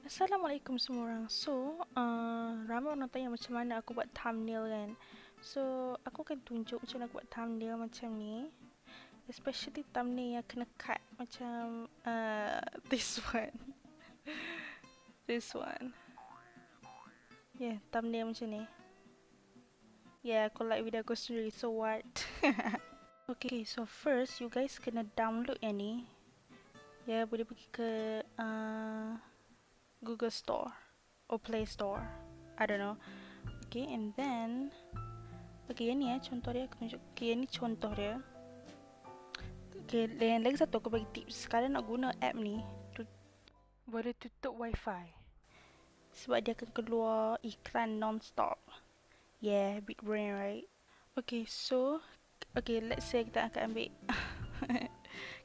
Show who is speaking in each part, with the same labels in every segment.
Speaker 1: Assalamualaikum semua orang. Ramai orang tanya macam mana aku buat thumbnail kan. Aku akan tunjuk macam mana aku buat thumbnail macam ni. Especially thumbnail yang kena cut macam this one. This one. Yeah, thumbnail macam ni. Yeah, aku like video aku sendiri, so what? Okay, so first you guys kena download yang ni. Yeah, boleh pergi ke Google Store or Play Store. I don't know. Okay, and then yang ni contoh dia aku tunjuk. Okay, yang ni contoh dia. Okay, dan lagi satu aku bagi tips. Kalian nak guna app ni, boleh tutup wifi. Sebab dia akan keluar iklan non-stop. Yeah, big brain right? Okay, let's say kita akan ambil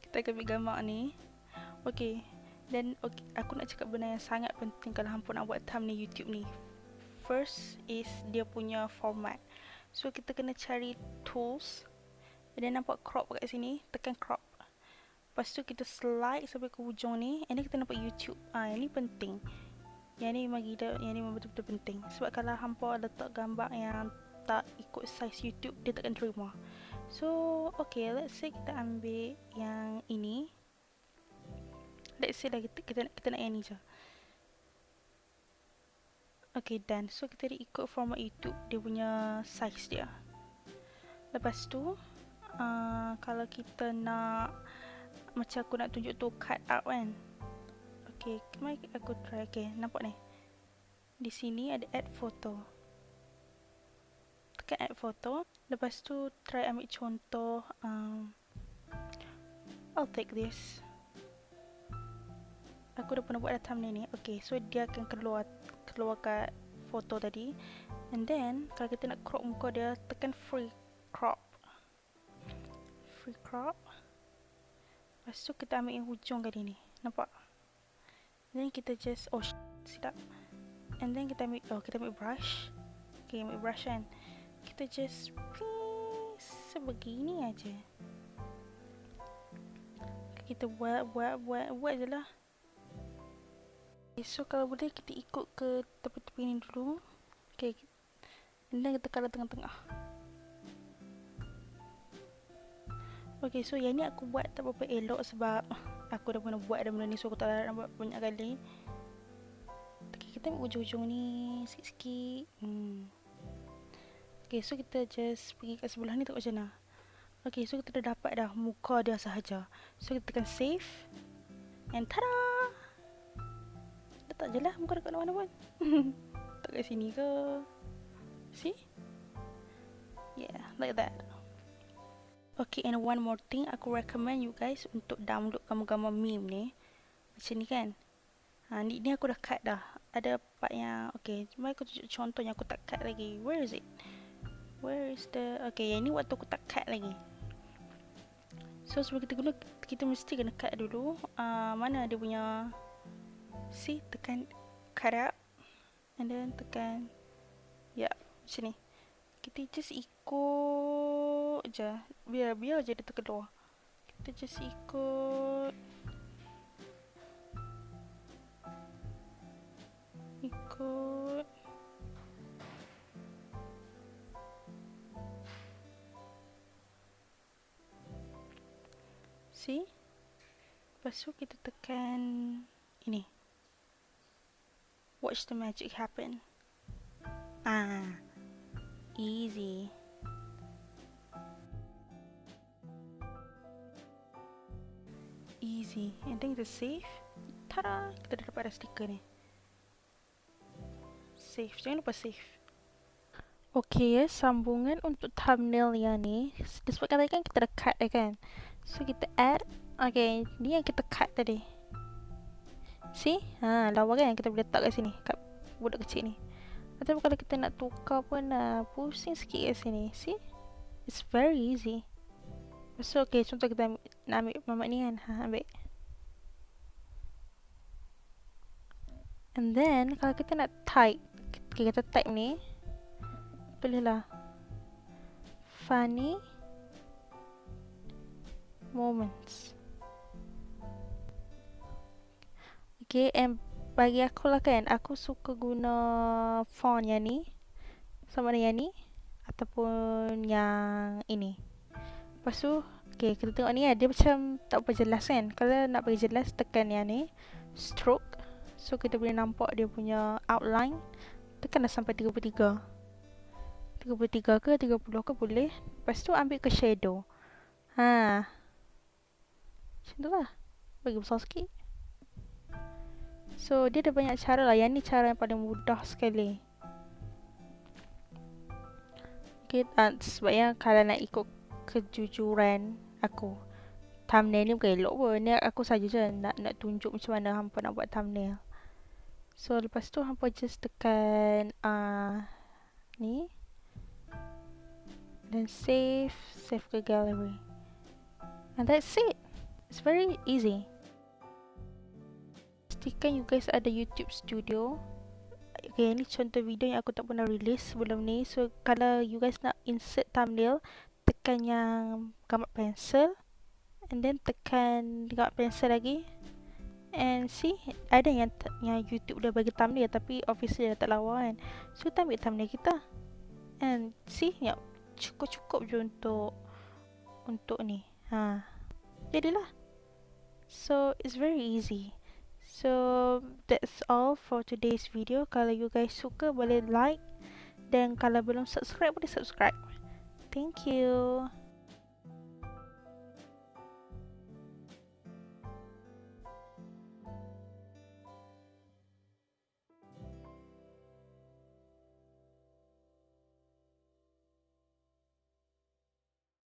Speaker 1: kita akan ambil gambar ni. Okay, dan aku nak cakap benda yang sangat penting kalau hampa nak buat thumbnail YouTube ni. First is dia punya format. So kita kena cari tools. Dan nampak crop kat sini, tekan crop. Lepas tu kita slide sampai ke hujung ni, and then kita nampak YouTube. Yang ni penting. Yang ni memang betul-betul penting. Sebab kalau hampa letak gambar yang tak ikut size YouTube, dia takkan terima. So, okay, let's say kita ambil yang ini. Let's say lah kita nak yang ni je. Okay, done. So, kita ikut format YouTube, dia punya size dia. Lepas tu, kalau kita nak, macam aku nak tunjuk tu cut out kan. Okay, mari aku try. Okay, nampak ni. Di sini ada add photo. Tekan add photo. Lepas tu try ambil contoh. I'll take this. Aku dah pernah buat dah thumbnail ni. Okay, so dia akan keluar kat foto tadi. And then, kalau kita nak crop muka dia, tekan free crop. Lepas tu kita ambil yang hujung kali ni. Nampak? Then kita just silap. And then kita ambil brush. Okay, ambil brush kan. Kita just sebegini aja. Kita buat je lah. Okay, so kalau boleh kita ikut ke tepi-tepi ni dulu. Okay. And then kita tekan tengah-tengah. Okay, so yang ni aku buat tak berapa elok sebab aku dah pernah buat benda ni, so aku tak nak buat banyak kali. Okay, kita ambil ujung-ujung ni sikit-sikit. Okay, so kita just pergi kat sebelah ni tengok macam mana. Okay, so kita dah dapat dah muka dia sahaja. So kita tekan save. And tada! Letak je lah muka dekat mana pun. Tak kat sini ke? See? Yeah, like that. Okay, and one more thing, aku recommend you guys untuk download gambar-gambar meme ni. Macam ni kan. Ni aku dah cut dah. Ada part yang, okay, mari aku tunjuk contoh yang aku tak cut lagi. Where is it? Where is the, okay, yang ni waktu aku tak cut lagi. So sebelum kita guna, kita mesti kena cut dulu. Mana dia punya, see, tekan Cara. And then tekan, macam ni. Kita just ikut je. Biar je dia terkeluar. Kita just ikut. See? Lepas tu kita tekan ini. Watch the magic happen. Easy. And then kita save. Tada! Kita dah dapat ada stiker ni. Save. Jangan lupa save. Okay, sambungan untuk thumbnail yang ni. Disebabkan tadi kan kita dah cut kan. So kita add. Okay, ni yang kita cut tadi. See? Lawa kan kita boleh letak kat sini. Kat budak kecil ni. Atau kalau kita nak tukar pun pusing sikit kat sini. See? It's very easy. So okay, contoh kita nak ambil mamak ni kan. Ambil. And then kalau kita nak type, kita type ni, bolehlah funny moments. Okay, and bagi aku lah kan, aku suka guna font yang ni, sama ada yang ni ataupun yang ini. Lepas tu, okay, kita tengok ni dia macam tak apa jelas kan. Kalau nak bagi jelas, tekan yang ni, stroke. So kita boleh nampak dia punya outline. Tekan dah sampai 33 ke 30 ke boleh. Lepas tu ambil ke shadow. Macam tu lah. Bagi besar sikit. So dia ada banyak cara lah. Yang ni cara yang paling mudah sekali. Okay, sebabnya kalau nak ikut kejujuran aku, thumbnail ni bukan elok pun. Ni aku saja je nak tunjuk macam mana hampa nak buat thumbnail. So lepas tu hampa just tekan ni. Dan save ke gallery. And that's it. It's very easy. Pastikan you guys ada YouTube Studio. Okay, ni contoh video yang aku tak pernah release sebelum ni. So kalau you guys nak insert thumbnail, tekan yang gambar pensel, and then tekan gambar pensel lagi, and see ada yang YouTube dah bagi thumbnail tapi obviously dah tak lawa kan. So kita ambil thumbnail kita, and see ya, cukup je untuk ni. Jadilah. So it's very easy. So that's all for today's video. Kalau you guys suka boleh like, dan kalau belum subscribe boleh subscribe. Thank you.